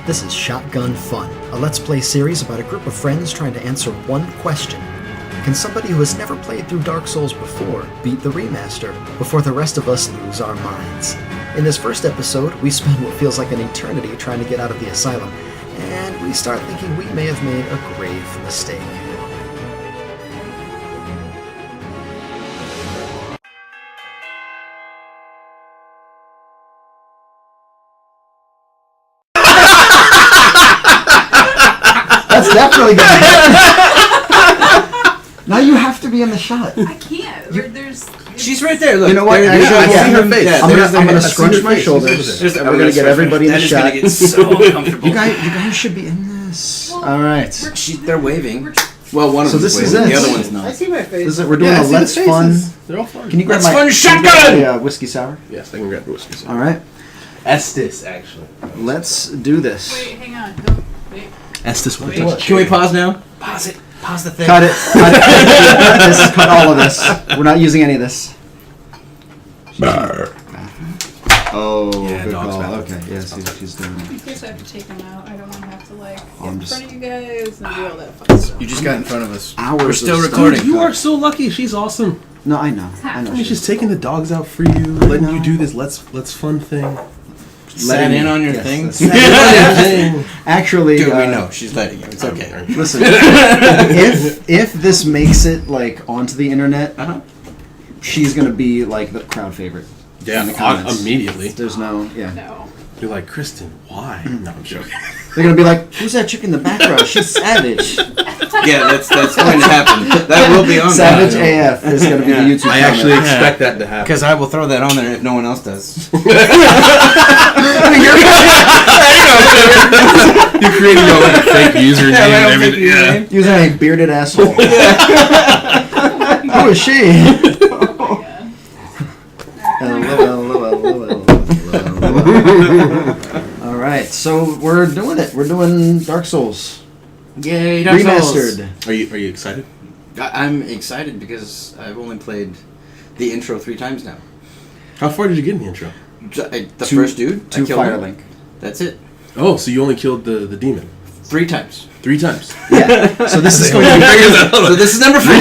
This is Shotgun Fun, a Let's Play series about a group of friends trying to answer one question. Can somebody who has never played through Dark Souls before beat the remaster before the rest of us lose our minds? In this first episode, we spend what feels like an eternity trying to get out of the asylum, and we start thinking we may have made a grave mistake. That's definitely gonna happen. Now you have to be in the shot. I can't. She's right there. Look. You know what? I see her face. Yeah, I'm gonna scrunch my shoulders. And we're gonna get everybody in the shot. That is gonna get so uncomfortable. You guys should be in this. Well, all right. They're waving. Well, one of them is waving. The other one's not. I see my face. We're doing a Let's Fun. They're all fun. Can you grab Let's my Fun shotgun? Whiskey sour? Yes, I can grab the whiskey sour. All right. Estes, actually. Let's do this. Wait, hang on. No, wait. Estes, what? Can we pause now? Pause it. Pause the thing. Cut it. Cut all of this. We're not using any of this. Oh, Yeah, good dog's call. bad. Okay, yes, she's doing it. In case I have to take them out, I don't want to have to get I'm in just- front of you guys and do all that fun stuff. You just got in front of us. Hours We're of still stuff. recording. Dude, you are so lucky. She's awesome. No, I know. I mean, she's taking the dogs out for you, letting you do this let's fun thing. Sat in on your Yes, thing. Thing. Actually, Dude, we know she's letting you. It's okay. Listen, if this makes it like onto the internet, she's gonna be like the crowd favorite. In the comments. Immediately. There's no, No. You're like, Kristen, why? No, I'm joking. They're gonna be like, "Who's that chick in the background? She's savage." Yeah, that's going to happen. That will be on Savage there. AF is gonna be the YouTube. I actually comment. expect that to happen. Because I will throw that on there if no one else does. You're creating a fake username and everything. Yeah. Using a bearded asshole. Who is she? All right, so we're doing it. We're doing Dark Souls Yay, Dark Souls. Remastered. Are you excited? I'm excited because I've only played the intro 3 times now. How far did you get in the intro? The first dude, I Two killed him. Firelink. That's it. Oh, so you only killed the demon 3 times. 3 times. Yeah. So this is going to be So this is number 4.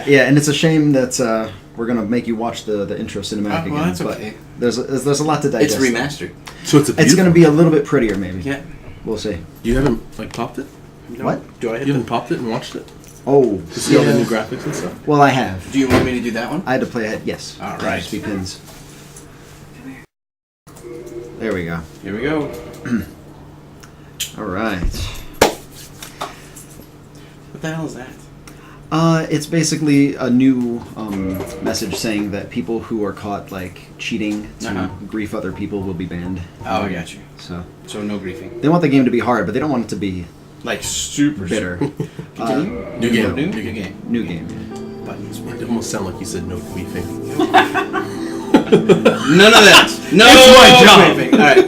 yeah, and it's a shame that we're gonna make you watch the intro cinematic again. Well, that's but okay. there's a lot to digest. It's remastered. So it's a It's gonna be a little bit prettier, maybe. Yeah. We'll see. You haven't popped it? No. What? Do I hit You haven't popped it and watched it Oh, to see all the new graphics and stuff? well, I have. Do you want me to do that one? I had to play ahead. Yes. All right. Speed pins. There we go. Here we go. All right. What the hell is that? It's basically a new message saying that people who are caught cheating to grief other people will be banned. Oh, I got you. So no griefing. they want the game to be hard, but they don't want it to be Like super bitter. Continue. New game. New New game. game. New game. Buttons. It almost sounded like you said no queefing. None of that. No. It's my job. Griefing. All right.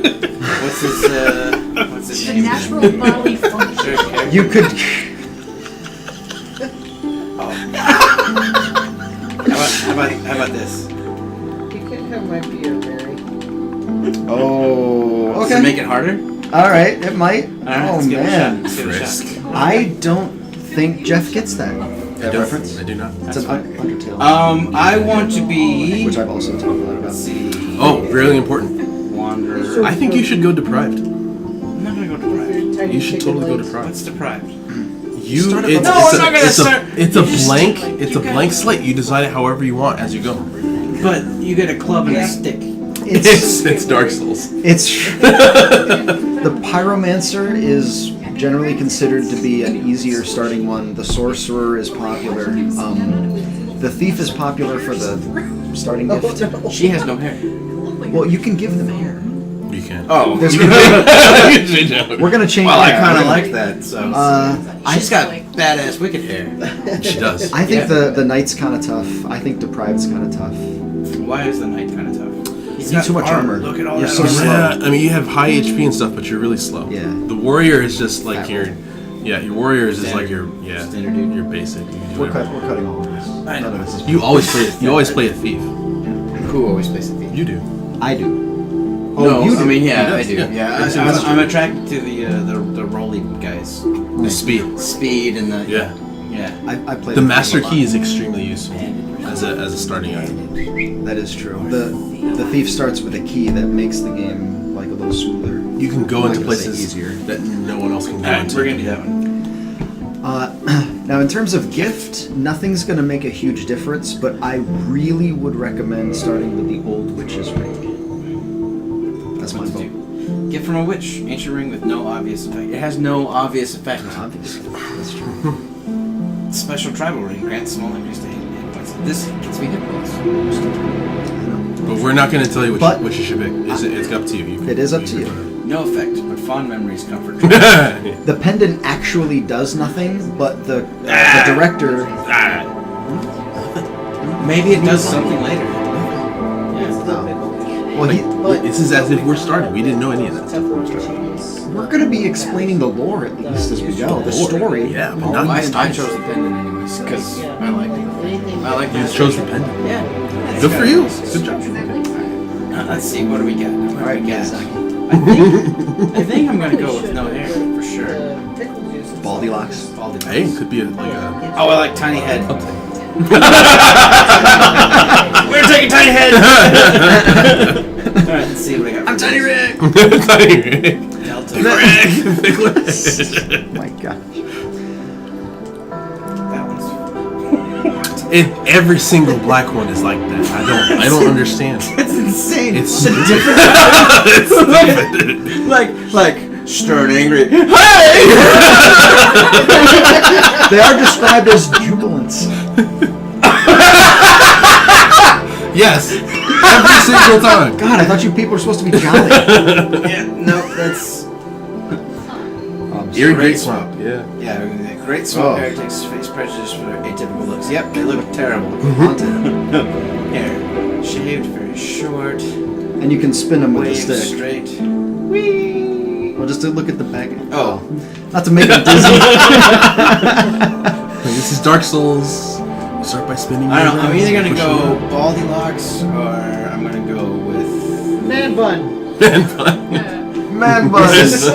What's his The name? natural bodily function. Sure, You could. How about this? You can have my beer, Mary. Oh, Does okay. it make it harder? All right, it might. All right, Oh let's give it a shot. man, Let's give it a shot. I don't think Jeff gets that reference. I do not. It's an Undertale, I want to be. which I've also talked a lot about. Let's see. Oh, really important. Wanderer. I think you should go deprived. I'm not gonna go deprived. Tiny You should chicken totally go legs. deprived. What's deprived? It's I'm not a gonna start- it's a You just blank take, like, it's you a blank slate. You decide it however you want as you go. But you get a club and a stick. It's Dark Souls. It's the Pyromancer is generally considered to be an easier starting one. The Sorcerer is popular. The Thief is popular for the starting gift. She has no hair. Well, you can give them hair. You can. Oh. There's we're gonna change. Well, I that. kind of like that. So. She's got like- badass wicked hair. She does. I think Yeah. the Knight's kind of tough. I think Deprived's kind of tough. Why is the knight kind of tough? You need too much armor. Look at all You're that so armor. slow. Yeah, I mean you have high HP and stuff, but you're really slow. Yeah. The warrior is just like Fat your warrior is just like your Standard dude. your basic. You can do We're whatever. cutting all of this. I know. None of this is. You always play a thief. Who always plays the thief? You do. I do. No, you do. I mean, yeah, I He do. does, Yeah, yeah. I'm attracted to the rolly guys. The Speed and the Yeah. yeah. I played The the master game a key lot. is extremely useful as a starting item. That is true. The thief starts with a key that makes the game like a little smoother. You can go I'm into not gonna say places easier. that no one else can go All right, into. we're gonna do that one. Now, in terms of gift, nothing's going to make a huge difference, but I really would recommend starting with the Old Witch's Ring. That's my What to vote. do? Get from a witch. Ancient ring with no obvious effect. It has no obvious effect. Obviously, that's true. Special tribal ring grants small increase to hit points. This gets me hit points. But we're not going to tell you But- what you should pick. It's up to you. It is up to you. No effect, but fond memories comfort. The pendant actually does nothing, but the director. Maybe it does something later. Yeah. Well, This is as if we're starting. We didn't know any of that. we're going to be explaining the lore at least as we go. The story. Yeah, but not I this chose time. the pendant anyways because I liked it. I like You this. chose the pendant. Yeah. Good for you. Good job. Let's see. What do we get? What do Alright, we get? guys. I think I'm gonna go with no hair for sure. Baldy locks. Hey, it could be like a. Oh, I like tiny head. We're taking tiny head. All right, let's see what I got. I'm tiny Rick. Delta Rick. My gosh. That one's. And every single black one is like that. I don't understand. It's insane. It's the stupid. different. It's stupid. like stern, angry. Hey! They are described as jubilants. Yes. Every single time. God, I thought you people were supposed to be jolly. Yeah, no, that's. Eerie Great Great Swamp. Swamp. Yeah. Yeah, great swamp Oh. heretics face prejudice for atypical looks. Yep, they look terrible. Hair shaved, very short, And you can spin them with a wave stick. straight. Well, just to look at the back. Oh. Not to make it dizzy. This is Dark Souls. You start by spinning. I don't know. I'm your either gonna push go it baldy locks or I'm gonna go with. Man bun. up. Man bun. Yeah. Man bun. Is this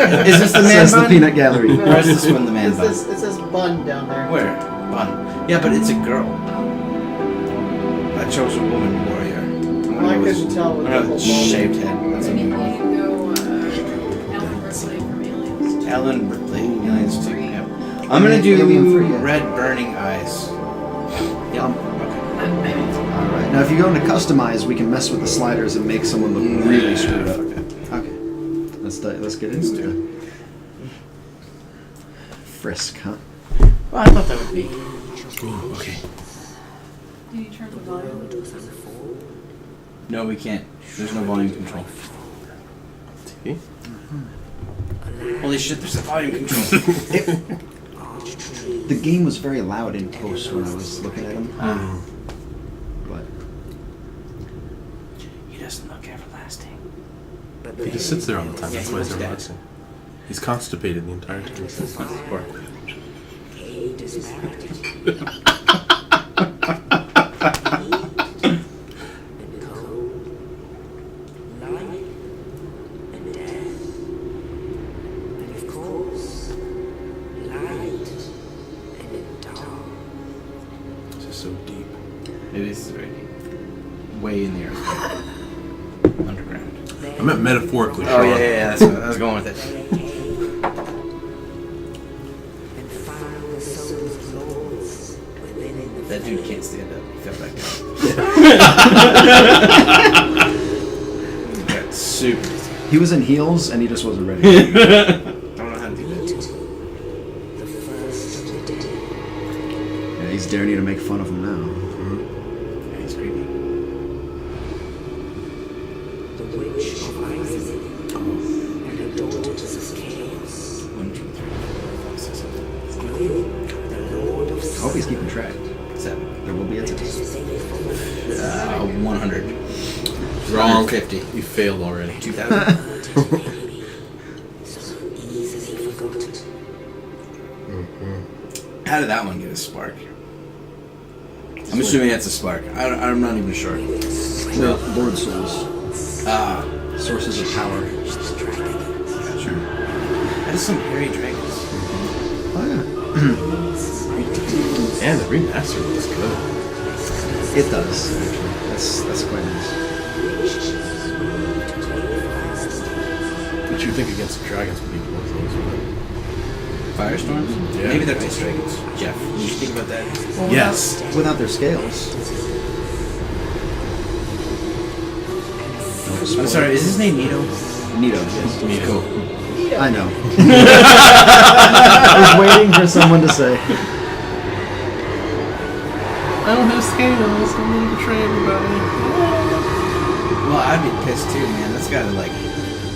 the man Says the bun? peanut gallery. Or is this one the man bun? It says bun down there. Where? Bun. Yeah, but it's a girl. I chose a woman warrior. Well, I couldn't tell with the whole shaved head. That's And you what can go Alan Ripley from Aliens. Ellen Ripley, Aliens 2. Yep. I'm gonna do Alien 3, yeah. red burning eyes. Yep. Okay. Alright, now if you go into customize, we can mess with the sliders and make someone look really screwed up. Okay. Let's get into it. Frisk, huh? Well, I thought that would be. Ooh, okay. Did you turn the volume? No, we can't. There's no volume control. See? Holy shit! There's a volume control. The game was very loud in post when I was looking at him. But He doesn't look everlasting. He just sits there all the time. Yeah, That's he why he's looks dead. relaxing. He's constipated the entire time. Poor. It's just so deep. It is very deep. Way in the earth. Underground. I meant metaphorically. Oh yeah, Sean. yeah, yeah. That's what I was going with it. That dude can't stand up. He fell back down. Got super. he was in heels and he just wasn't ready. I don't know how to do that. Yeah, he's daring you to make fun of him now. Yeah, he's creepy. The witch of Isaac and her daughters of chaos. 1, 2, 3, 4, 5, 6, 7, You, the Lord of I hope he's keeping track. 7. There will be a test. 100. Wrong. 50. You failed already. 2,000. so easily forgotten. How did that one get a spark? I'm assuming that's a spark. I'm not even sure. Lord Souls. Ah, sources of power. Sure. That is some hairy dragons. Oh And the remaster looks good. yeah, it does. That's quite nice. What you think against the dragons would be one of those? Firestorms? Yeah. Maybe they're ice dragons. Jeff, you should think about that. Yes. Without their scales. I'm sorry, is his name Nito? Nito, yes. Cool. I know. I was waiting for someone to say. I don't have scales. I'm gonna betray everybody. Well, I'd be pissed too, man. That's gotta like,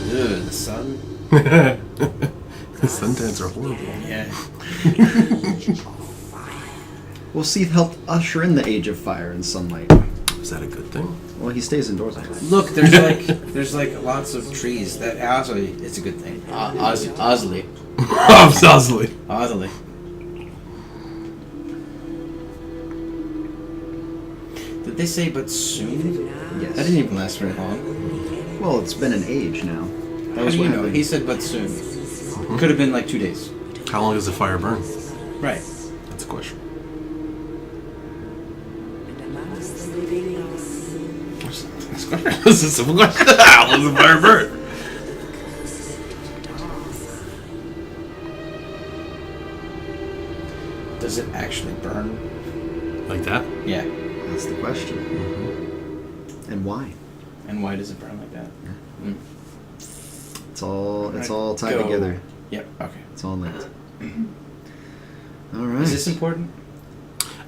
the sun. The suntans are horrible. Yeah. Well, Seath helped usher in the Age of Fire and Sunlight. Is that a good thing? Well, he stays indoors. Look, there's like lots of trees. That actually, it's a good thing. Osley. Obviously. Osley. Did they say but soon? Yes. That didn't even last very long. Well, it's been an age now. That How was do what you know? happened. He said but soon. Could have been like 2 days. How long does the fire burn? Right. That's a question. This is a simple question. How long does the fire burn? Does it actually burn? Like that? Yeah. That's the question. And why? And why does it burn like that? Mm. It's all Right. tied Go. together. Yep. Okay. It's all linked. All right. Is this important?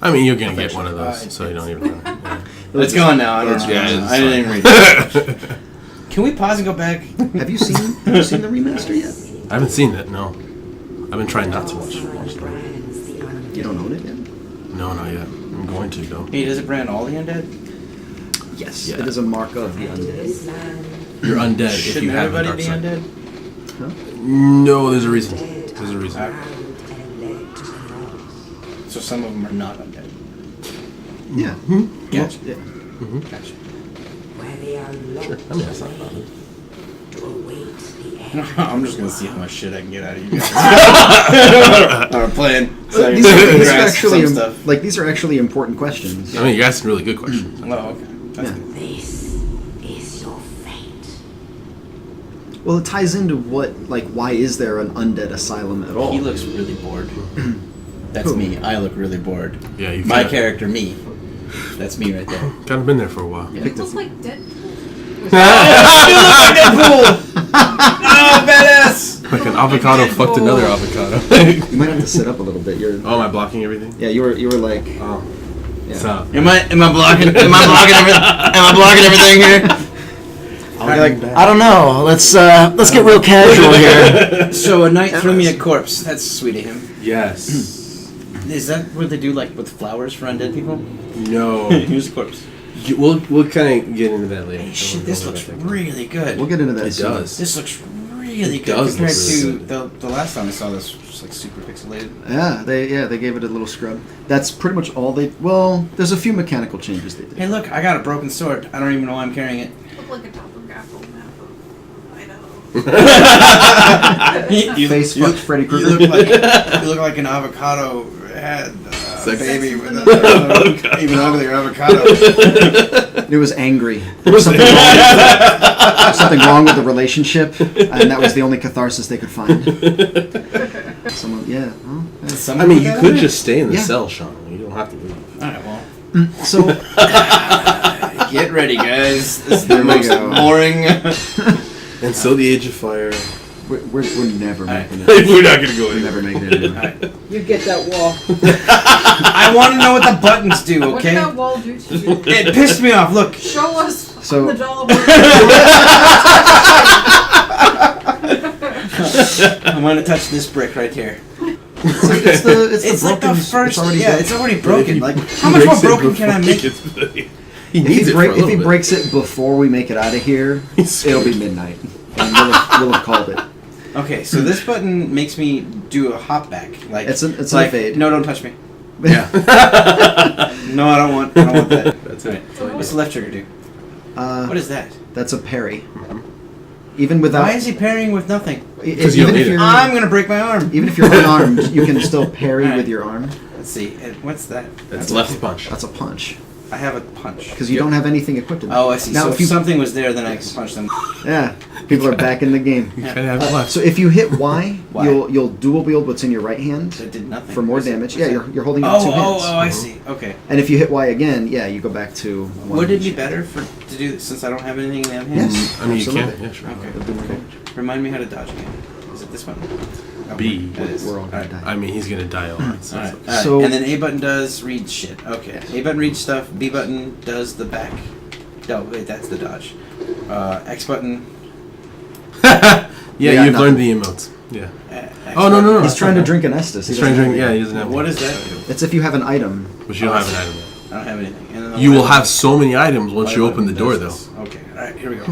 I mean, you're gonna get one of those, so you don't even. Yeah. It's gone now. I don't know. Yeah, it's I didn't even read it. Can we pause and go back? Have you seen the remaster yet? I haven't seen it. No, I've been trying not to watch it. You don't own it yet? No, not yet. I'm going to though. Hey, does it brand all the undead? Yes. Yeah. It is a mark of the undead. You're undead if Shouldn't you have the everybody dark be side. undead? No, there's a reason. There's a reason. So some of them are not undead. Yeah. Gotcha. Yeah. Gotcha. Where they are Sure. locked I mean, that's not bad. to await the end. I'm just gonna see how much shit I can get out of you guys. Or playing. So These are grasp actually some stuff. these are actually important questions. I mean, you asked really good questions. Oh, okay. That's Yeah. good. This is your fate. Well, it ties into why is there an undead asylum at all? He looks really bored. That's Who? me. I look really bored. Yeah, you. My kinda- character, me. That's me right there. Kind of been there for a while. Yeah. It looks like Deadpool. Deadpool! Oh, badass! Like an avocado fucked another avocado. You might have to sit up a little bit. You're. Oh, am I blocking everything? Yeah, you were like. Oh. Yeah. So, Am I blocking? Am I blocking everything here? I don't know. Let's get real casual here. So a knight threw me a corpse. That's sweet of him. yes. Is that what they do, like with flowers for undead people? No. Here's a corpse. We'll kind of get into that later. Hey, shit, this looks really good. We'll get into that. It soon. does. This looks really It good does compared look to really good. the last time I saw this, just like super pixelated. Yeah, they gave it a little scrub. That's pretty much all they. Well, there's a few mechanical changes they did. Hey, look, I got a broken sword. I don't even know why I'm carrying it. Look like a topographical map of Idaho. you Face fucked Freddy you Krueger. look like an avocado head Sex. baby with a even uglier avocado. It was angry. There was something wrong with the relationship, and that was the only catharsis they could find. Someone, yeah. Well, I mean, you could just stay in the Yeah. cell, Sean. You don't have to leave. All right, well, so get ready, guys. This is There the we most go. boring. And so the Age of Fire. we're never making it. We're not gonna go We're in. never making it. Anymore. You get that wall. I want to know what the buttons do. What did Okay. that wall do to you? It pissed me off. Look. Show us So- on the dollar. I'm gonna touch this brick right here. It's It's the like the broken. first. It's already yeah, broken. it's already broken. Like, how much more broken can I make? He If needs he, it break, for a if little he bit. breaks it before we make it out of here, He's it'll be screwed. midnight, and we'll have called it. Okay, so this button makes me do a hop back. Like It's an like evade. no, don't touch me. Yeah. No, I don't want that. That's it. What's the left trigger do? What is that? That's a parry. Even without... Why is he parrying with nothing? Because you don't need it. I'm gonna break my arm. Even if you're unarmed, you can still parry Alright. with your arm. Let's see. What's that? That's left punch. That's a punch. I have a punch. Because you don't have anything equipped in Oh, I see. Now, So if if you... something was there, then I could punch them. Yeah, people are back in the game. You kind of have left. So if you hit Y, Y. you'll dual wield what's in your right hand That did nothing. for more What's damage. that? Yeah, you're holding it with two hands. I see. Okay. And if you hit Y again, yeah, you go back to one. Would it be better to do this since I don't have anything in the other hand? Yes. I mean, Absolutely. you can. Yeah, sure. Okay. It'll do more damage. Remind me how to dodge again. Is it this one? Oh, B. That is. We're all gonna Alright. die. I mean, he's gonna die a lot. So Alright. it's Alright. So- And then A button does read shit. Okay. A button reads stuff. B button does the back. No, wait, that's the dodge. X button. yeah, Yeah, you've nothing. learned the emotes. Yeah. X Oh, no, no, no. He's trying to drink an Estus. He's trying to drink. Yeah, he doesn't have. What one. does that do? It's if you have an item. But you don't have an item yet. I don't have anything. And then the You will Y have so many items once you button open the door, does though. this. Okay. Alright, here we go.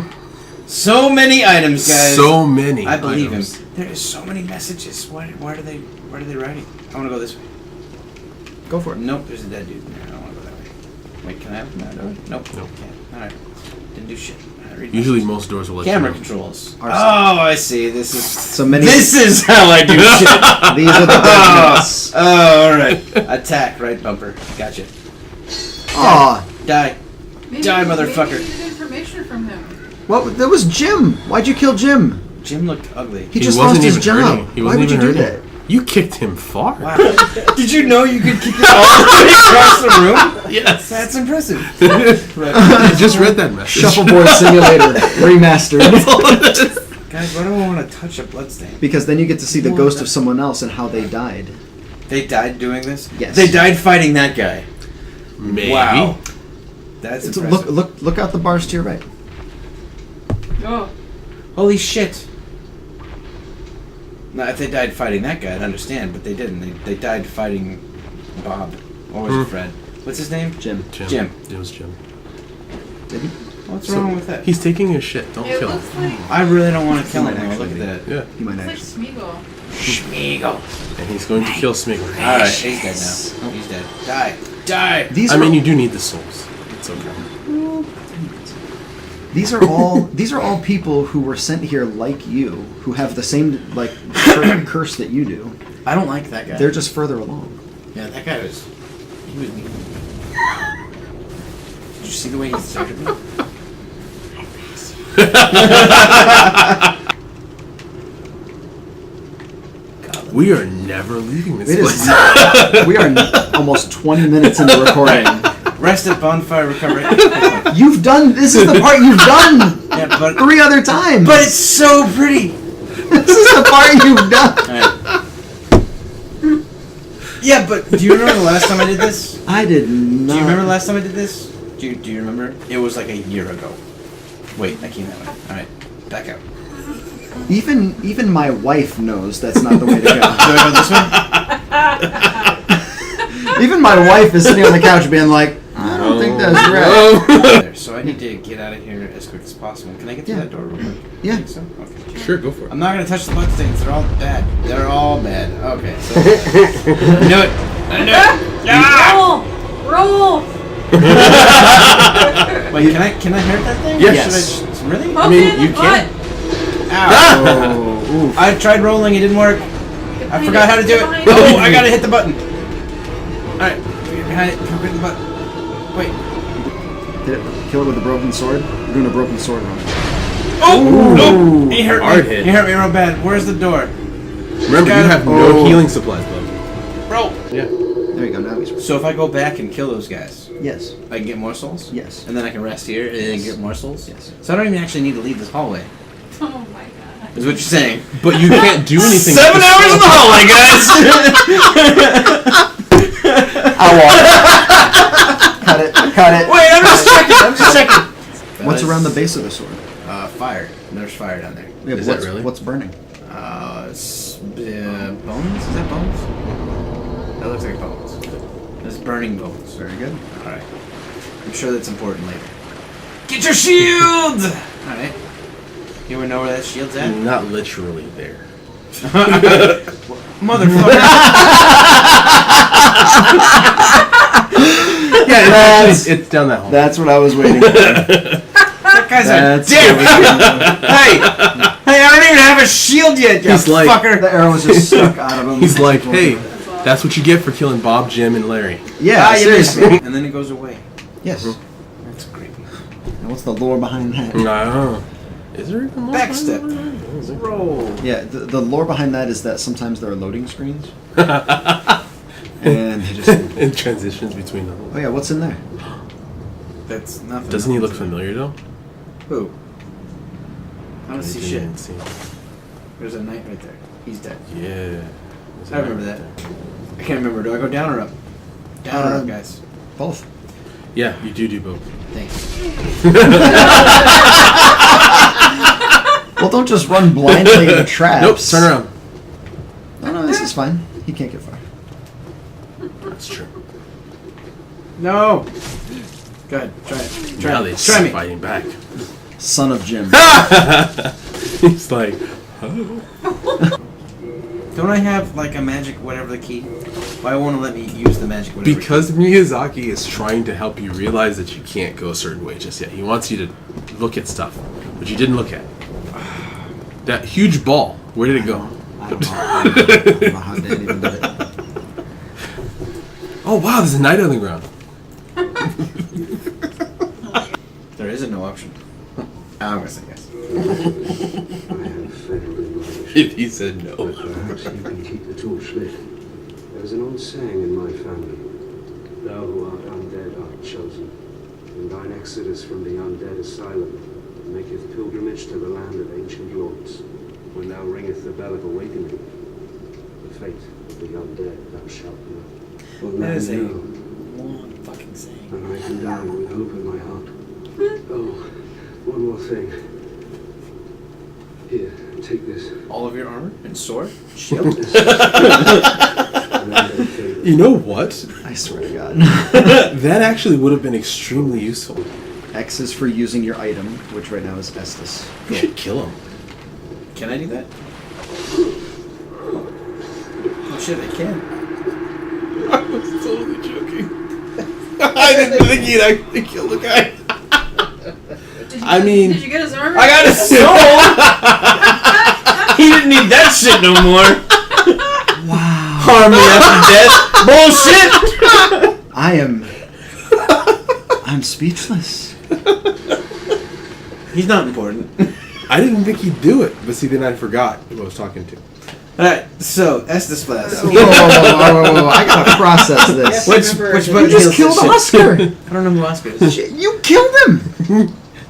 So many items, guys. So many. I believe items. him. There is so many messages. Why are they writing? I want to go this way. Go for it. Nope, there's a dead dude in there. I don't want to go that way. Wait, can I open that door? Nope. Nope. Can't. Alright. Didn't do shit. Read Usually, messages. most doors will let Camera you know. controls. Arson. Oh, I see. This is So many. This is how I do shit. These are the coordinates. Oh, alright. Attack, right bumper. Gotcha. Aw. Die. Maybe, Die, motherfucker. Maybe you needed information from him. What? That was Jim. Why'd you kill Jim? Jim looked ugly. He just lost his job. hurting. He Why wasn't would you even do hurting. that? You kicked him far. Wow. Did you know you could kick it all the way across the room? Yes. That's impressive. I just read that message. Shuffleboard Simulator Remastered. Guys, why do I want to touch a bloodstain? Because then you get to see the ghost of someone else and how they died. They died doing this? Yes. They died fighting that guy. Maybe. Wow. That's It's, impressive. look out the bars to your right. Oh. Holy shit. Now, if they died fighting that guy, I'd understand, but they didn't. They died fighting Bob. Or was it Fred? What's his name? Jim. Jim. It was Jim. Did he? What's So- wrong with that? He's taking his shit. Don't It kill him. looks like I really don't want to kill He him. might Though. Look actually at that. Yeah. He might it's like actually. Smeagol. Schmeagol. And he's going to kill Smeagol. Alright, he's dead now. He's dead. Die. Die. These I are mean, you do need the souls. It's okay. these are all people who were sent here like you, who have the same like curse that you do. I don't like that guy. They're just further along. Yeah, that guy was. He was mean. Did you see the way he started me? We are never leaving this It place. is. We are almost 20 minutes into recording. Rest at bonfire, recover. You've done. This is the part you've done Yeah, but 3 other times. it's so pretty. This is the part you've done. Alright. Yeah, but do you remember the last time I did this? I did not. Do you remember the last time I did this? Do you remember? It was like a year ago. Wait, I came that way. Alright, back out. Even my wife knows that's not the way to go. Do I go this way? Even my wife is sitting on the couch being like, I don't think that's right. There, so I need to get out of here as quick as possible. Can I get through Yeah. that door real quick? Yeah. You think so? Okay. Sure, go for it. I'm not gonna touch the bloodstains. They're all bad. They're all bad. Okay. So. I knew it. I knew it. Ah! Roll! Wait, can I hurt that thing? Yes. Should I really? Poke mean, it in you the can. butt. Ow. Oh, oof. I tried rolling. It didn't work. I forgot how to do it. Behind Oh, it. I gotta hit the button. Alright. Get behind it. Poke it in the button. Wait. Hit it, kill it with a broken sword. We're doing a broken sword run. Oh! Ooh. Nope. He hurt Hard me. hit. He hurt me real bad. Where's the door? Remember, you have no Oh. healing supplies, bud. Bro. Yeah. There you go. Now he's. So if I go back and kill those guys, Yes. I can get more souls? Yes. And then I can rest here and then get more souls? Yes. So I don't even actually need to leave this hallway. Oh my god. Is what you're saying. But you can't do anything. 7 hours in the hallway, guys! I walk. Cut it. Cut it. Wait, I'm just checking. What's around the base of the sword? Fire. There's fire down there. Yeah, Is what's, that really? What's burning? Bones? Is that bones? That looks like bones. There's burning bones. Very good. Alright. I'm sure that's important later. Get your shield! Alright. You wanna know where that shield's at? Not literally there. Motherfucker. Yeah, it's down that hall. That's what I was waiting for. That That guy's a That's dick. what Hey, I don't even have a shield yet, you He's like- fucker. The arrow was just stuck out of him. He's like, hey, that's what you get for killing Bob, Jim, and Larry. Yeah, you missed seriously. me. And then it goes away. Yes. That's creepy. And what's the lore behind that? No. Is there even more? Backstep. Roll. Yeah, the lore behind that is that sometimes there are loading screens. And they just... It transitions between them. Oh yeah, what's in there? That's nothing. Doesn't he look familiar though? Who? I don't see shit. Didn't see. There's a knight right there. He's dead. Yeah. I remember that. I can't remember. Do I go down or up? Down or up, guys? Both. Yeah, you do both. Thanks. Well, don't just run blindly into traps. Nope, turn around. No, this is fine. He can't get far. That's true. No. Go ahead. Try it. Now they Try me. fighting back. Son of Jim. He's like, Don't I have like a magic whatever the key? Why won't it let me use the magic whatever because Miyazaki is trying to help you realize that you can't go a certain way just yet. He wants you to look at stuff, which you didn't look at. That huge ball, where did it go? I don't know how Dad even did it. Oh wow, there's a knight on the ground. There isn't no option. I'm gonna say yes. I have faith in life, If he said no. but perhaps you can keep the torch lit. There is an old saying in my family: "Thou who art undead art chosen." And thine exodus from the Undead Asylum maketh pilgrimage to the land of ancient lords. When thou ringeth the bell of awakening, the fate of the undead thou shalt know. Well, now That is a you know, long fucking saying. and I can die with hope in my heart. Oh, one more thing. Here, take this. All of your armor and sword, shield. You know what? I swear to God. That actually would have been extremely useful. X is for using your item, which right now is Estus. You should kill him. Can I do that? Oh shit, I can. I was totally joking. I didn't think he'd actually kill the guy. I mean, Did you get his armor? I got his soul. He didn't need that shit no more. Wow. Harm me after death. Bullshit. I'm speechless. He's not important. I didn't think he'd do it, but see, then I forgot who I was talking to. Alright, so Estes Blast. Whoa, I gotta process this. Which You button just heals killed this shit? Oscar. I don't know who Oscar is. Shit, you killed him.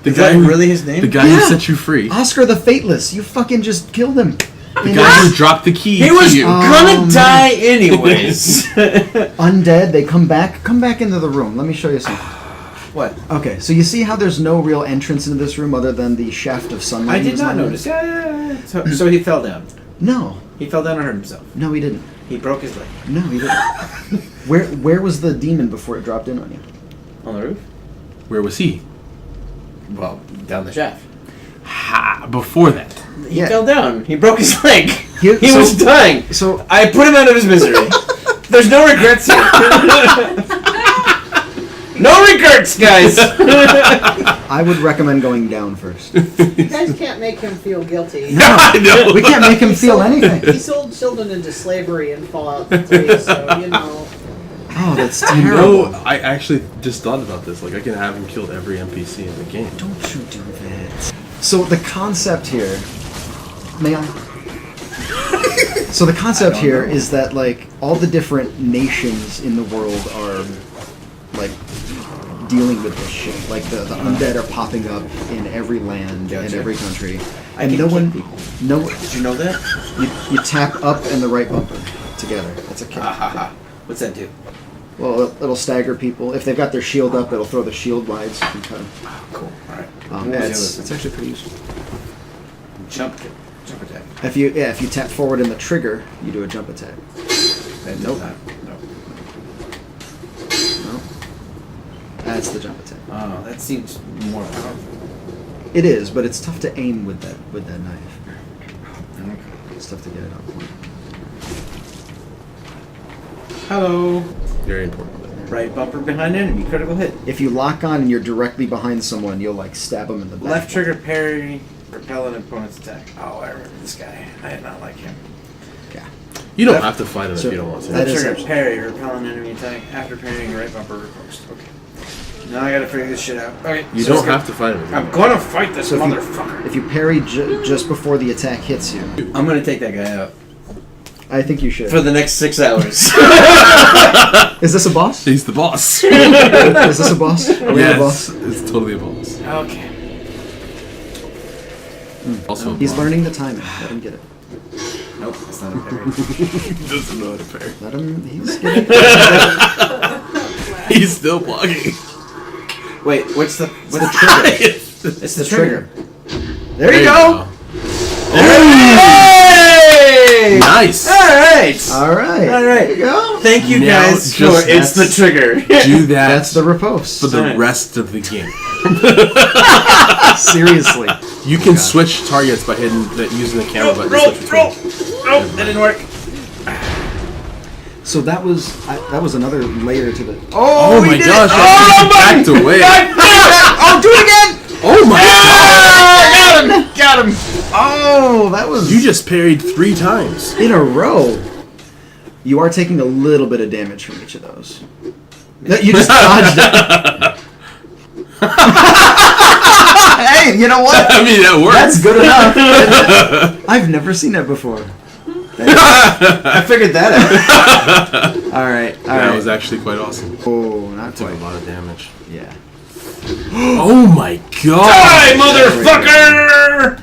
The Is that really his name? The guy Yeah. who set you free. Oscar the Fateless. You fucking just killed him. The guy who dropped the key He was to you. gonna die anyways. Undead, they come back. Come back into the room. Let me show you something. What? Okay, so you see how there's no real entrance into this room other than the shaft of sunlight? I he did was not lying on? notice. Yeah. So he fell down. No. He fell down and hurt himself. No, he didn't. He broke his leg. No, he didn't. Where was the demon before it dropped in on you? On the roof? Where was he? Well, down the shaft. Ha! Before that. He Yeah. fell down. He broke his leg. He- He so- was dying. So I put him out of his misery. There's no regrets here. No regrets, guys. I would recommend going down first. You guys can't make him feel guilty. I know. We can't make him feel He anything. sold children into slavery in Fallout 3, so, you know. Oh, that's No, terrible. I actually just thought about this. Like, I can have him kill every NPC in the game. Don't you do that. So the concept here, may I? So the concept here is that like all the different nations in the world are like dealing with this shit. Like the undead are popping up in every land and Gotcha. every country, I and can no kill one, people. no, Did you know that? you tap up and the right bumper together. That's a kill. What's that do? Well, it'll stagger people. If they've got their shield up, it'll throw the shield wide so you can cut them. Cool. All right. Yeah, it's actually pretty useful. Jump attack. If you tap forward in the trigger, you do a jump attack. That Nope. No. No, that's the jump attack. Oh, that seems more powerful. It is, but it's tough to aim with that knife. It's tough to get it on point. Hello. Very important. Right bumper behind enemy. Critical hit. If you lock on and you're directly behind someone, you'll like stab them in the back. Left trigger parry. Repel an opponent's attack. Oh, I remember this guy. I did not like him. Yeah. You don't Left- have to fight him so if you don't want to. that Left is trigger it. parry. Repel an enemy attack. After parrying, right bumper riposte. Okay. Now I gotta figure this shit out. Okay. You so don't let's go. have to fight him. If you I'm want. gonna fight this So motherfucker. if you parry just before the attack hits you, I'm gonna take that guy out I think you should. for the next 6 hours. Is this a boss? He's the boss. Is this a boss? Are we the Yes, boss? it's totally a boss. Okay. Also, a He's boss. learning the timing. Let him get it. Nope, it's not a parry. He doesn't know how to parry. Let him. He's getting. He's still blocking. Wait, what's the trigger. It's the trigger. There you go. Hey! Nice. All right. All right. All right. There you go. Thank you Now guys for just it's the that's- trigger. Do that That's the riposte. for the Alright. rest of the game. Seriously. You can switch targets by using the camera button. to switch between. Nope, that didn't work. So that was another layer to the. Oh my gosh! Oh I backed away. Oh, do it again! Oh my god! Got him! Oh, that was You just parried 3 times. in a row. You are taking a little bit of damage from each of those. No, you just dodged it. Hey, you know what? I mean, that works. That's good enough. I've never seen that before. I figured that out. All right, all That right. was actually quite awesome. Oh, not Took a quite. lot of damage. Yeah. Oh my god! Hey, motherfucker!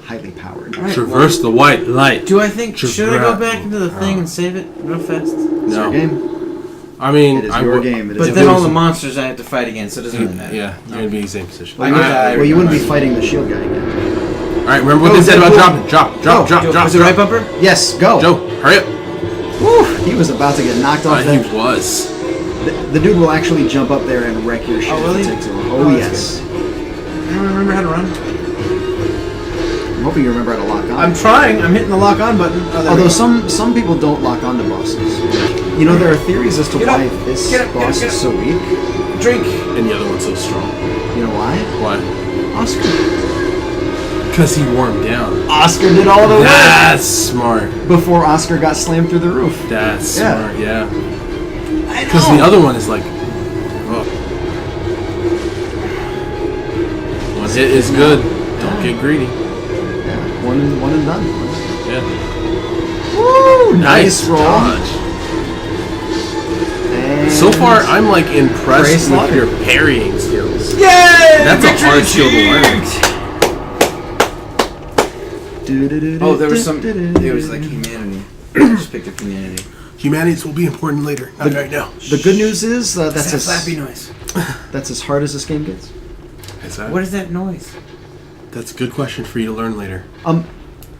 Highly powered. Traverse the white light. Do I think should I go Traverse. back into the thing and save it real fast? It's your No. game. I mean, It is I your would- game. It is But your then game. all the monsters I have to fight again, so it doesn't really matter. Yeah, you're gonna be in the same position. I could die. Well, you wouldn't be fighting the shield guy again. Alright, remember what Go, they said Deadpool. about dropping? Drop, Go. drop. Was it right bumper? Yes, go. Joe, hurry up. Woo, he was about to get knocked off He that. was. The dude will actually jump up there and wreck your shit Oh, really? if it takes a while. Oh, Oh, that's yes. I don't remember how to run. I'm hoping you remember how to lock on. I'm trying. I'm hitting the lock on button. Oh, there we Although go. some people don't lock on to bosses. You know, there are theories as to Get why up. this Get up, get up, boss get is up. so weak. Drink. And the other one's so strong. You know why? Why? Oscar. Because he warmed down. Oscar did all the work That's smart. before Oscar got slammed through the roof. That's Yeah. smart, yeah. I Because the other one is like, oh. One hit is good. Don't get greedy. Yeah, one and done. Yeah. Woo! Nice roll. dodge. And So far, I'm like Gray impressed with Slaughter. your parrying skills. Yay! That's a hard skill to learn. Oh, there was some. It was like humanity. I just picked up humanity. Humanities will be important later, not right now. The good news is that's That's a as flappy noise. that's as hard as this game gets. Is that? What is that noise? That's a good question for you to learn later.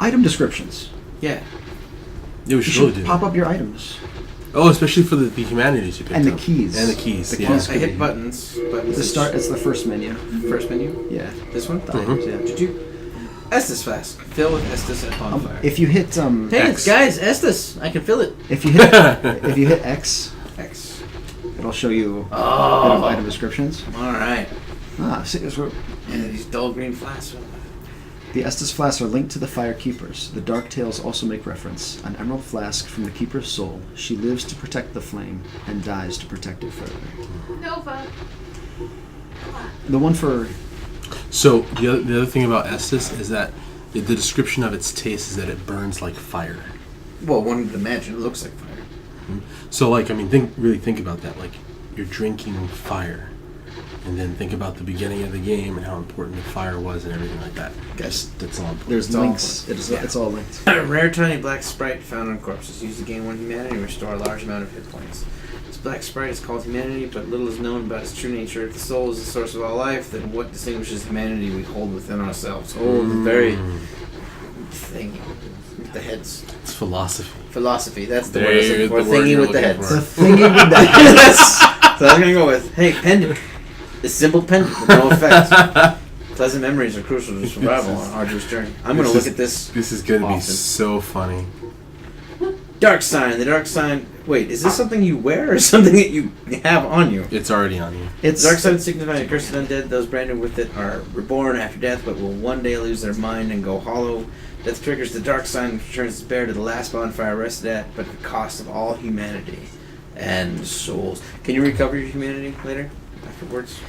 Item descriptions. Yeah. Yeah, we You should really should do pop that. up your items. Oh, especially for the humanities you picked And the up. keys. And the keys, The yeah. keys. I hit buttons. The start. It's the first menu. First menu. Yeah. This one. The items. Yeah. Did you? Estus flask. Fill with Estus at bonfire. If you hit Hey, X. guys, Estus. I can fill it. if you hit X, X. it'll show you a bit Oh. of item descriptions. All right. See, so And these dull green flasks. the Estus flasks are linked to the Fire Keepers. The Dark Tales also make reference. An emerald flask from the Keeper's soul. She lives to protect the flame and dies to protect it further. Nova. The one for So the other thing about Estus is that the description of its taste is that it burns like fire. Well, one would imagine it looks like fire. So like, I mean, really think about that. Like, you're drinking fire, and then think about the beginning of the game and how important the fire was and everything like that. That's all important. there's It's all links. important. It's all linked. A rare tiny black sprite found on corpses. Used to gain 1 humanity and restore a large amount of hit points. This black sprite is called humanity, but little is known about its true nature. If the soul is the source of all life, then what distinguishes humanity we hold within ourselves? Oh, the very thing with the heads. It's philosophy. Philosophy, that's the There word I was looking you- for. the word Thingy you're with the looking heads. for. The thingy with the That's what I was going to go with. Hey, pendant. A simple pendant with no effect. Pleasant memories are crucial to survival on an arduous journey. I'm going to look at this. This is going to be often. so funny. Dark sign. The dark sign. Wait, is this something you wear or something that you have on you? It's already on you. It's The dark sign signifying the cursed undead. Those branded with it are reborn after death, but will one day lose their mind and go hollow. Death triggers the dark sign, which returns its bearer to the last bonfire rested at, but at the cost of all humanity and souls. Can you recover your humanity later, afterwards?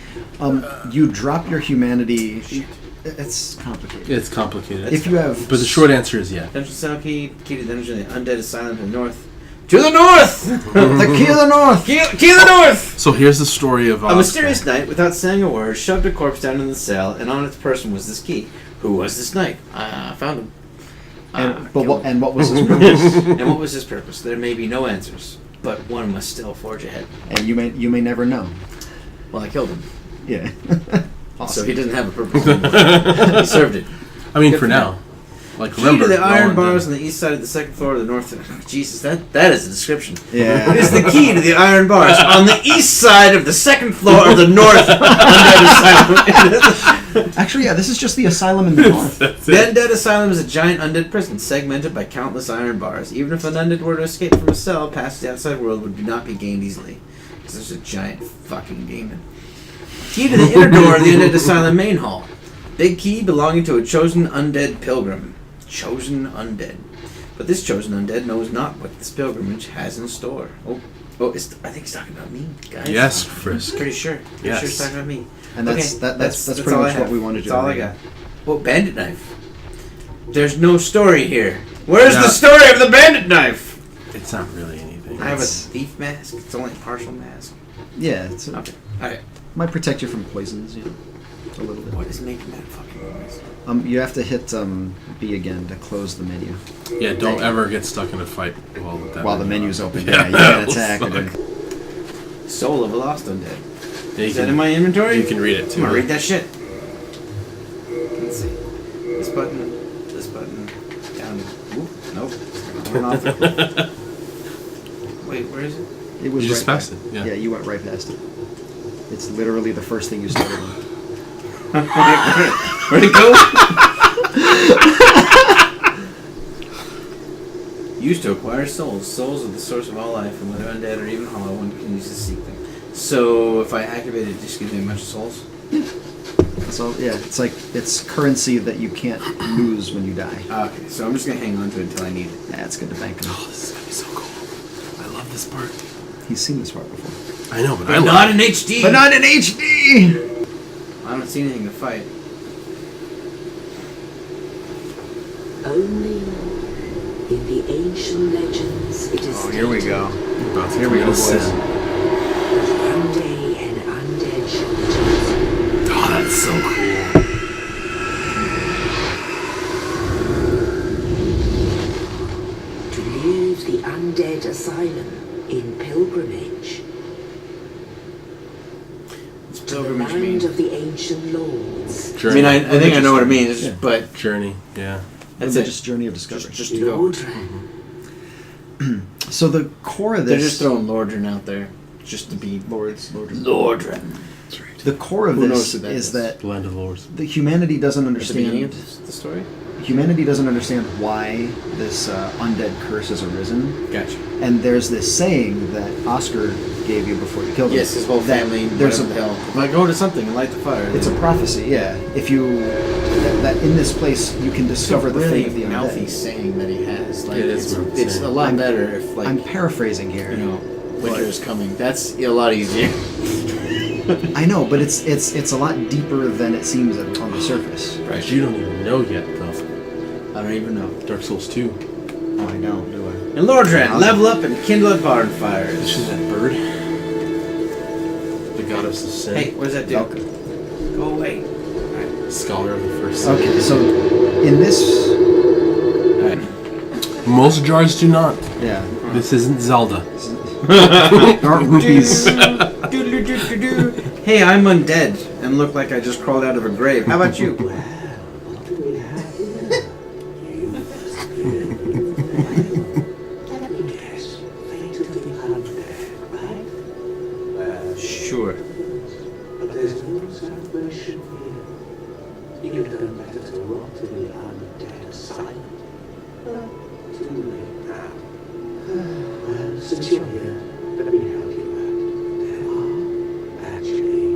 you drop your humanity. It's complicated. It's complicated. If you have, But the short answer is yeah. Dungeon cell key to the dungeon of the undead asylum to the north. To the north! the key of the north. Key of the north! So here's the story of A mysterious knight, without saying a word, shoved a corpse down in the cell, and on its person was this key. Who was this knight? I found him. And what was his purpose? And what was his purpose? There may be no answers, but one must still forge ahead. And you may never know. Well, I killed him, Yeah. so he doesn't have a purpose anymore. He served it. I mean, Good for for now. Like, Key remember, to the we're all iron in bars the- on the east side of the second floor of the north. Jesus, that is a description. Yeah. It is the key to the iron bars on the east side of the second floor of the North Undead Asylum. Actually, yeah. This is just the asylum in the north. That's The it. Undead Asylum is a giant undead prison segmented by countless iron bars. Even if an undead were to escape from a cell, past the outside world would not be gained easily, because there's a giant fucking demon. Key to the inner door of the Undead Asylum main hall. Big key belonging to a chosen undead pilgrim. Chosen undead. But this chosen undead knows not what this pilgrimage has in store. I think he's talking about me, guys. Yes, Frisk. Pretty sure. Pretty sure he's talking about me. And that's Okay, that's pretty all I much what have. we wanted to That's all I do. got. Well, bandit knife. There's no story here. Where's No. the story of the bandit knife? It's not really anything. I have a It's- thief mask. It's only a partial mask. Yeah. It's Okay. Alright. might protect you from poisons. You know, a little bit. What is making that fucking noise? You have to hit B again to close the menu. Yeah, don't ever get stuck in a fight While the menu's open. Yeah, Yeah, you can that'll attack. suck. Or Soul of a lost undead. Yeah, Is that in my inventory? You can read it I'm too. gonna read that shit. Let's see. This button, down. Oop, nope. Turn off. Wait, where is it? it was You just right passed back. it, yeah. Yeah, you went right past it. It's literally the first thing you started on. Where'd it go? Used to acquire souls. Souls are the source of all life, and whether undead or even hollow, one can use to seek them. So if I activate it, it just gives me a bunch of souls? So yeah, it's currency that you can't lose when you die. Okay, so I'm just gonna hang on to it until I need it. Yeah, it's good to bank on. Oh, this is gonna be so cool. I love this part. He's seen this part before. I know, but I But love not it. in HD! But not in HD! I don't see anything to fight. Only in the ancient legends it is Oh, here we go. About to Here we commit go, a sin. boys. that one day an undead shall return. Oh, that's so cool. To leave the undead asylum in pilgrimage What's to the pilgrimage land mean? of the ancient lords. I mean, I think I know what it means, Yeah. but Journey, yeah. that's it. Just journey of discovery. Just to go. Lordran. So the core of They're this, just throwing Lordran out there, just to be Lordran. That's right. the core of Who knows this who that is is? that The Land of Lords. the humanity doesn't At the beginning of understand. the story? Humanity doesn't understand why this undead curse has arisen. Gotcha. And there's this saying that Oscar gave you before you killed him. Yes, his whole that family, There's whatever a the hell. If I go to something and light the fire, It's a prophecy, yeah. If you that in this place you can discover the really fate of the mouthy undead. saying that he has. Like, It is what I'm it's saying. a lot I'm- better if, like, I'm paraphrasing here. you know, winter is coming. That's a lot easier. I know, but it's a lot deeper than it seems on the surface. Right. But you don't even know yet, though. I don't even know. Dark Souls 2. Oh, I know, do I? And Lordran, level up and kindle a bonfires. This is that bird. The goddess of sin. Hey, what does that do? Okay. Go away. Scholar of the first sin. Okay, so in this, Alright. Most jars do not. yeah, This isn't Zelda. there aren't rupees. Hey, I'm undead and look like I just crawled out of a grave. How about you? Yes, fate of the undead, right? Sure. But there's no salvation here. You'd done better to rot in the undead asylum. But too late now. here. Let me help you out. There are actually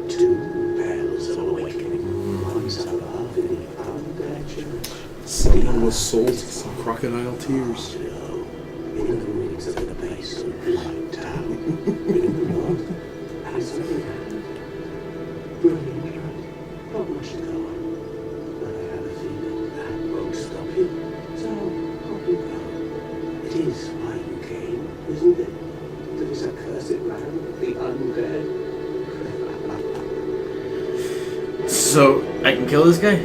2 bells of awakening. One's above in the undead church. Someone was sold to some crocodile tears. In the ruins of the base of Light Town. In the north, and something happened. Brilliant, right? Not much to go on. But I have a feeling that won't stop you. So, off you go. It is why you came, isn't it? To this accursed land, the undead. So I can kill this guy?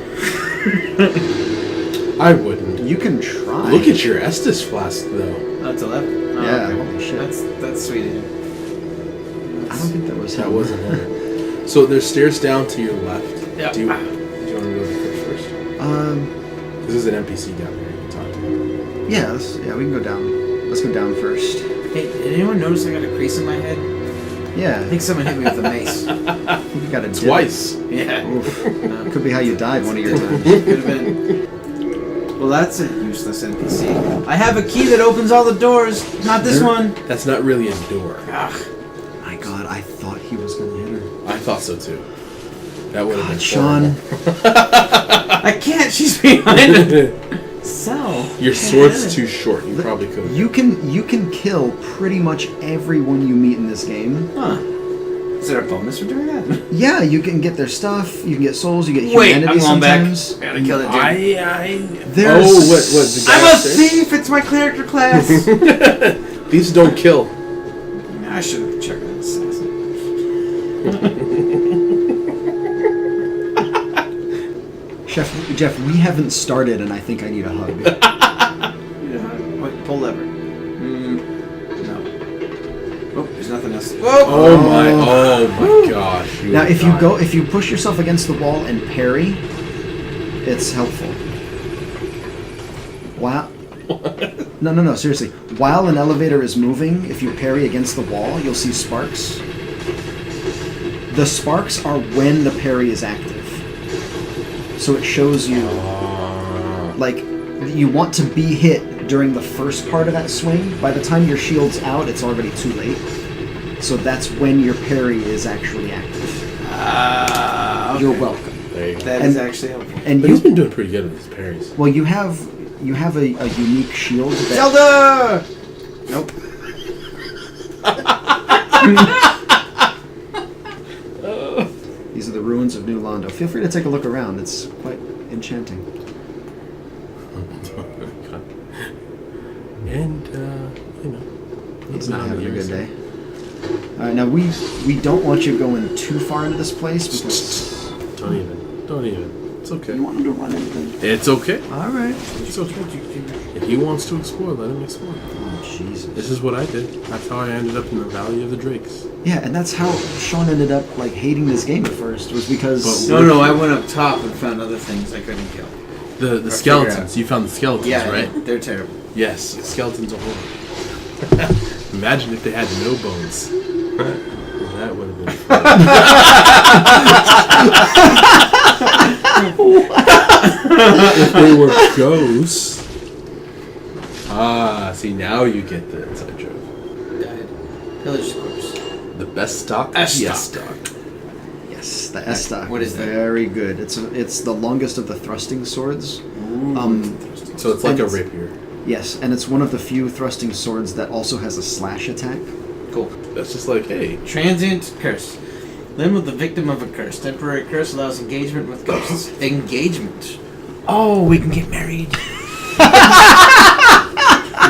I wouldn't. You can try. Look at your Estus flask, though. Oh, it's 11. Oh, Yeah, okay. holy shit. That's sweet of you. I don't think that was That him. wasn't him. So there's stairs down to your left. Yeah. Do you want to go to the first? This is an NPC down here. You can talk to him. Yeah, we can go down. Let's go down first. Hey, did anyone notice I got a crease in my head? Yeah, I think someone hit me with a mace. I think you got a dip. Twice. Yeah. Oof. Could be how you died one of your times. Could have been. Well, that's a useless NPC. I have a key that opens all the doors. Not this one. That's not really a door. Ugh. My God, I thought he was gonna hit her. I thought so too. That would have been Sean. I can't. She's behind it. So. Your sword's too short. You probably could have. You can kill pretty much everyone you meet in this game. Huh. Is there a bonus for doing that? Yeah, you can get their stuff. You can get souls. You get Wait, humanity I'm going back. sometimes. I gotta kill that dude. There's Oh, what? The guy I'm a upstairs? thief. It's my character class. These don't kill. I should have checked that assassin. Jeff, we haven't started, and I think I need a hug. Wait, pull lever. No. Oh, there's nothing else. Oh my gosh. Now, if you push yourself against the wall and parry, it's helpful. Wow. No, seriously. While an elevator is moving, if you parry against the wall, you'll see sparks. The sparks are when the parry is active. So it shows you, like, you want to be hit during the first part of that swing. By the time your shield's out, it's already too late. So that's when your parry is actually active. Okay. You're welcome. There you go. That is actually helpful. And But he's been doing pretty good with his parries. well, you have a unique shield that Zelda! Nope. These are the ruins of New Londo. Feel free to take a look around. It's quite enchanting. And, He's not having a good day. Alright, now we don't want you going too far into this place because Don't even. It's okay. you want him to run anything. It's okay. Alright. It's okay. If he wants to explore, let him explore. Oh, Jesus. This is what I did. That's how I ended up in the Valley of the Drakes. Yeah, and that's how Sean ended up like hating this game at first, was because No, I went up top and found other things I couldn't kill. The figure skeletons. out. You found the skeletons, Yeah, right? they're terrible. Yes, skeletons are horrible. Imagine if they had no bones. That would have been fun. If they were ghosts. Ah, see, now you get the inside joke. Died. Pillager's corpse. The best stock? S Yes stock. yes, the S stock. What is that? Very good. It's the longest of the thrusting swords. So it's like a And- rapier. Yes, and it's one of the few thrusting swords that also has a slash attack. Cool. That's just like, hey, Transient curse. Limb with the victim of a curse. Temporary curse allows engagement with ghosts. Engagement. Oh, we can get married.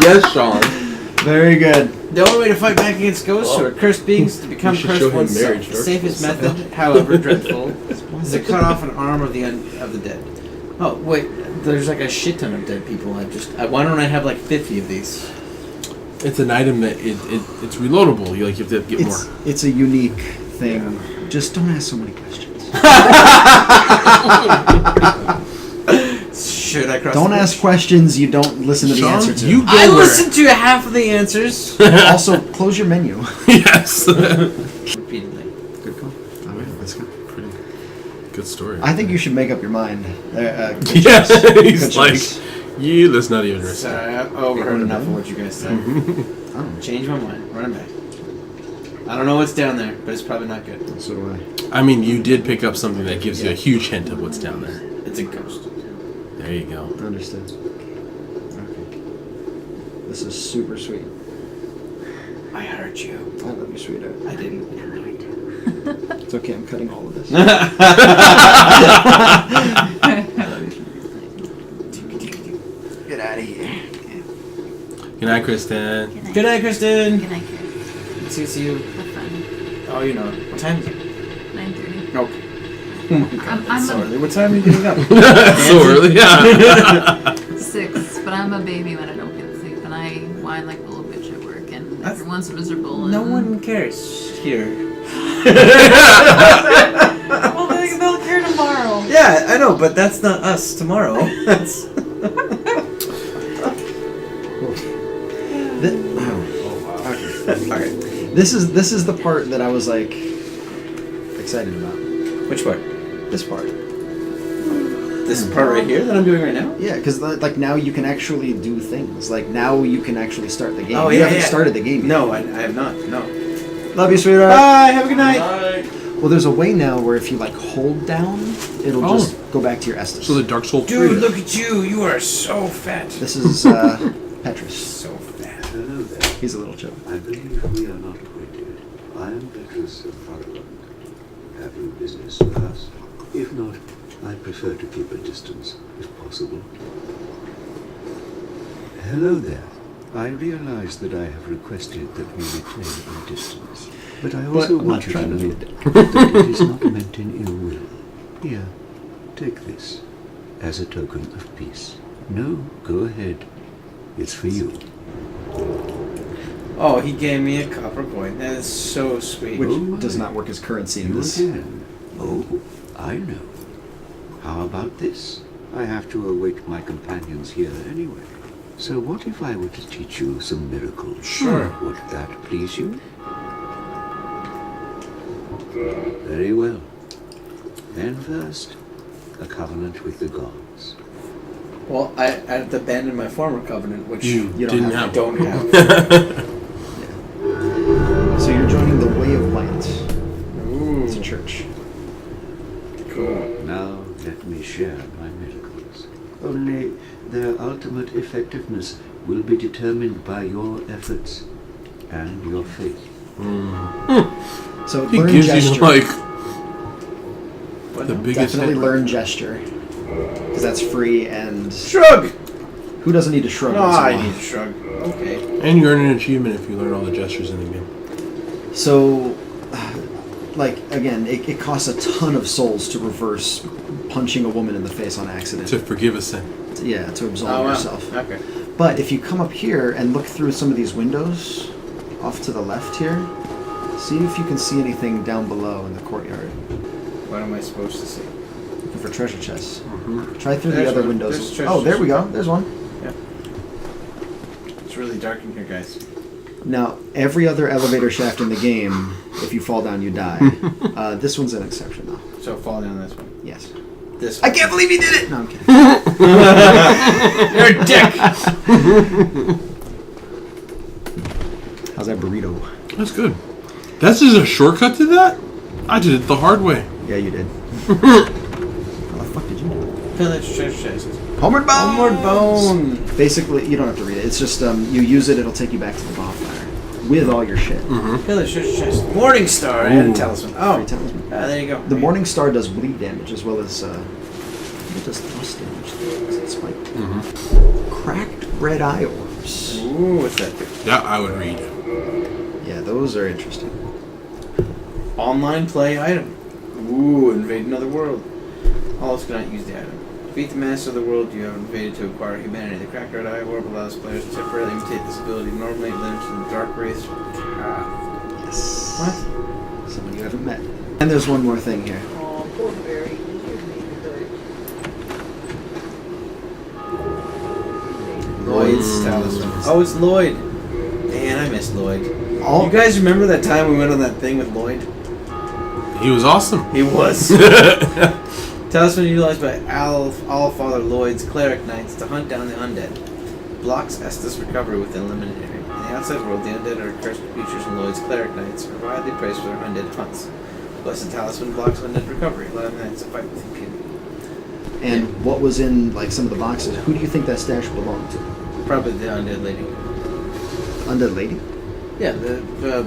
yes, Sean. Very good. The only way to fight back against ghosts or cursed beings to become We should show cursed him oneself. marriage The dark safest souls. method, however dreadful, is to cut off an arm of the dead. Oh wait, there's like a shit ton of dead people. Why don't I have like 50 of these? It's an item that it's reloadable. You have to get more. It's a unique thing. Just don't ask so many questions. Should I cross? Don't the ask questions you don't listen to the Sean, answer to. you go I where- listened to half of the answers. Also, close your menu. Yes. Repeatedly. Good call. All right, let's go. Pretty good story. I think you should make up your mind. Good Yeah, choice. he's Good like, choice. yeah, that's not even interesting. Sorry, I overheard enough of what you guys said. Oh, Change my mind. Run it back. I don't know what's down there, but it's probably not good. so do I. I mean, you did pick up something that gives you a huge hint of what's down there. It's a ghost. There you go. Understood. Okay. This is super sweet. I hurt you. I love you, sweetheart. I didn't. It's okay, I'm cutting all of this. Get out of here. Good night, Kristen. Good night, Kristen. Good night, Chris. See you. Have fun. Oh, you know. What time is it? 9:30. Okay. Oh my god, I'm that's so a- early. What time are you getting up? So early? Yeah. 6, but I'm a baby when I don't get sleep, and I whine like a little bitch at work, and That's- everyone's miserable. And No one cares here. Well, they'll care tomorrow. Yeah, I know, but that's not us tomorrow. That's. Okay. This is the part that I was like excited about. Which part? This part. This part right here that I'm doing right now? Yeah, because like now you can actually do things. Like now you can actually start the game. Oh, You yeah, haven't yeah. started the game yet. No, I have not. No. Love you, sweetheart. Bye. Have a good night. Well, there's a way now where if you like hold down, it'll Oh. just go back to your Estus. So the Dark Souls 3. Dude, look at you. You are so fat. This is Petrus. So fat. Hello there. He's a little chip. I believe we are not acquainted. I am Petrus of Firelink. Have you business with us? If not, I prefer to keep a distance, if possible. Hello there. I realize that I have requested that we retain our distance, but I also I'm want not you to trying to know be a dick. that it is not meant in ill will. Here, take this as a token of peace. No, go ahead. It's for you. Oh, he gave me a copper coin. That is so sweet. Which Oh, does my. not work as currency in You this. again. Oh, I know. How about this? I have to await my companions here anyway. So what if I were to teach you some miracles? Sure. Would that please you? Very well. Then first, a covenant with the gods. Well, I had to abandon my former covenant, which You You don't didn't have I have don't have. So you're joining the Way of Light. Ooh, It's a church. cool. Now let me share my miracles. Only their ultimate effectiveness will be determined by your efforts and your faith. So He learn gives gesture. you like What the now? biggest Definitely hit. learn gesture. Because that's free and Shrug! who doesn't need to shrug? No, once in a I while? need to shrug. Okay. And you earn an achievement if you learn all the gestures in the game. So, like, again, it costs a ton of souls to reverse punching a woman in the face on accident. To forgive a sin. Yeah, to absolve Oh, wow. yourself. Okay. But if you come up here and look through some of these windows off to the left here, see if you can see anything down below in the courtyard. What am I supposed to see? Looking for treasure chests. Try through There's the other one. windows. There's treasure Oh, there we chests. go. There's one. It's really dark in here, guys. Now, every other elevator shaft in the game, if you fall down, you die. This one's an exception, though. So fall down this one. Yes. This I one. can't believe you did it! No, I'm kidding. You're a dick! How's that burrito? That's good. That's just a shortcut to that? I did it the hard way. Yeah, you did. How the fuck did you do it? Pillage treasure chest. Homeward Bone! Homeward Bone! Basically, you don't have to read it. It's just, you use it, it'll take you back to the bonfire. With all your shit. Pillage treasure chest. Morning Star and Ooh. Talisman. Oh, Free talisman. there you go. The Morning Star does bleed damage as well as, it does thrust damage. Is it spike? Cracked red eye orbs. Ooh, what's that do? That I would read. Yeah, those are interesting. Online play item. Ooh, invade another world. All cannot use the item. Defeat the master of the world you have invaded to acquire humanity. The cracked red eye orb allows players to temporarily imitate this ability, normally limited to the dark race. Yes. What? Someone you haven't met. And there's one more thing here. Oh, poor Barry. He should make good. Lloyd's Talisman. Oh, it's Lloyd. Man, I miss Lloyd. All, You guys remember that time we went on that thing with Lloyd? He was awesome. He was. Talisman utilized by Allfather Lloyd's cleric knights to hunt down the undead. blocks Estes' recovery within a limited area. In the outside world, the undead are cursed creatures and Lloyd's cleric knights are widely praised for their undead hunts. Blessed Talisman blocks undead recovery, allowing knights to fight with impunity. And what was in like some of the boxes? Who do you think that stash belonged to? Probably the undead lady. Undead lady? Yeah, the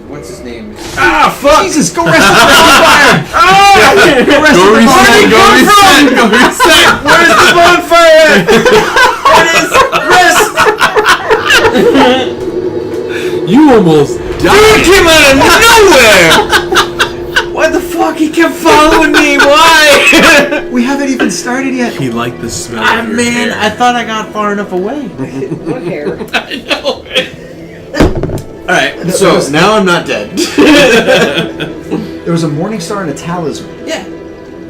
what's his name? Ah, fuck! Jesus, go rest the bonfire! Oh! Go rest Go the bonfire! reset! Go reset! Where's the bonfire at? It is rest! You almost died. Dude came out of nowhere! What the fuck? He kept following me. Why? We haven't even started yet. He liked the smell Ah, of your man, hair. I thought I got far enough away. What hair? I know. Alright, so now I'm not dead. There was a morning star and a talisman. Yeah.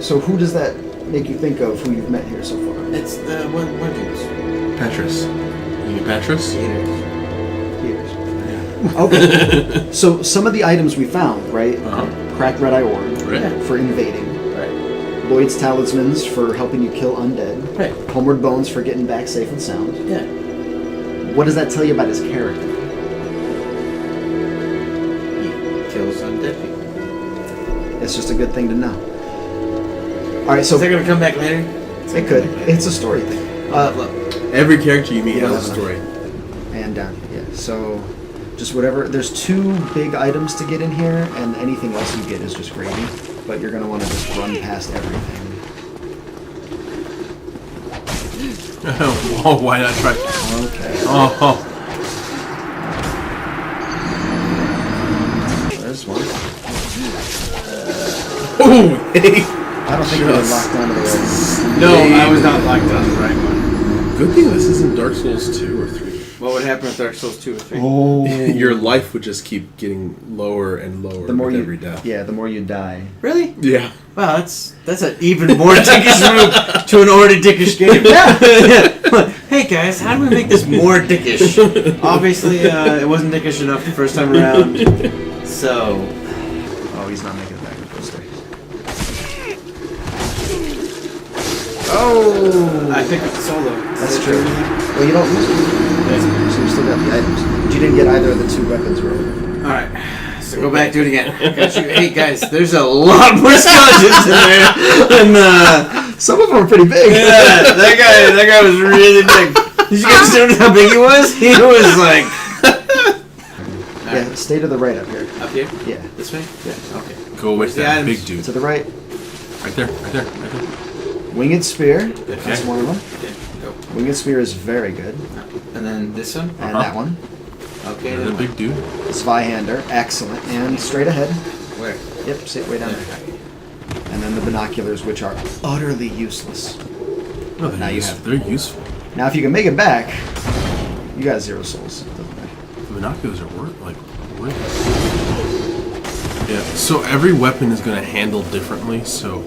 So who does that make you think of who you've met here so far? It's the one dude's. Petrus. You get Petrus? Peters. Okay. So some of the items we found, right? Uh-huh. Cracked red eye orb Right. for invading. Right. Lloyd's talismans for helping you kill undead. Right. Homeward bones for getting back safe and sound. Yeah. What does that tell you about his character? He kills undead people. It's just a good thing to know. All right, so Is that gonna come back later? it could. It's a story thing. Every character you meet You don't has a have story. And down. Yeah. So just whatever. There's 2 big items to get in here, and anything else you get is just gravy. But you're gonna want to just run past everything. Oh, why not try? Okay. Oh, There's one. oh, I don't think we were locked onto the right. No, I was not locked on the right one. good thing this isn't Dark Souls 2 or 3. What would happen with Dark Souls 2 or 3? Oh. Your life would just keep getting lower and lower The more with you every death. Yeah, the more you die. Really? Yeah. Wow, that's an even more dickish move to an already dickish game. Yeah. Hey guys, how do we make this more dickish? Obviously, it wasn't dickish enough the first time around. So, Oh, he's not making it back up those stairs. Oh. I picked up the solo. That's true. Well, you don't lose it. So you still got the items. But you didn't get either of the 2 weapons, really. Alright, so go back, do it again. Got you. Hey guys, there's a lot more skeletons in there. And Some of them are pretty big. yeah, that guy was really big. Did you guys notice how big he was? He was like Yeah, stay to the right up here. up here. Yeah. This way. Yeah. Okay. Go with the that items? big dude. To the right. Right there, right there, right there. Winged Spear. That's one of them. Okay. Go. Winged Spear is very good. And then this one. And that one. Okay. The Then big dude. Zweihander. Excellent. And straight ahead. where? Yep, sit way down there. And then the binoculars, which are utterly useless. No, they're, Now you have- they're useful. Now, if you can make it back, you got 0 souls. Doesn't matter. The binoculars are worth. Yeah. So every weapon is going to handle differently. So,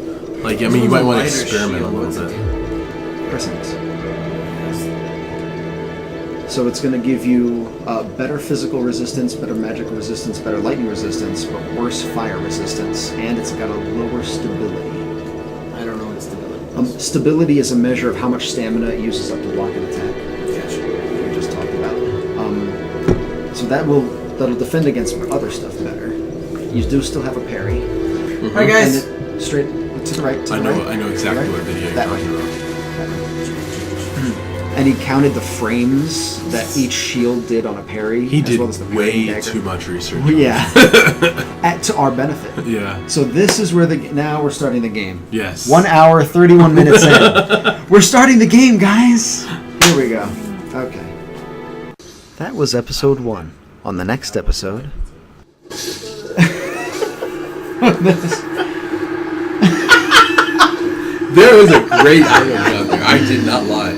like, I mean, you might want to experiment a little bit. Percent. So it's going to give you better physical resistance, better magical resistance, better lightning resistance, but worse fire resistance, and it's got a lower stability. I don't know what stability is. Stability is a measure of how much stamina it uses up to block an attack. Gotcha. We just talked about. So that'll defend against other stuff better. You do still have a parry. Alright guys. And it, straight to the right. To the right. I know exactly To the what video you're That talking way. about. And he counted the frames that each shield did on a parry. He as did well as the parrying way dagger. too much research. Yeah. To our benefit. Yeah. So this is where now we're starting the game. Yes. 1 hour, 31 minutes in. We're starting the game, guys. Here we go. Okay. That was episode 1. On the next episode... There was a great item out there. I did not lie.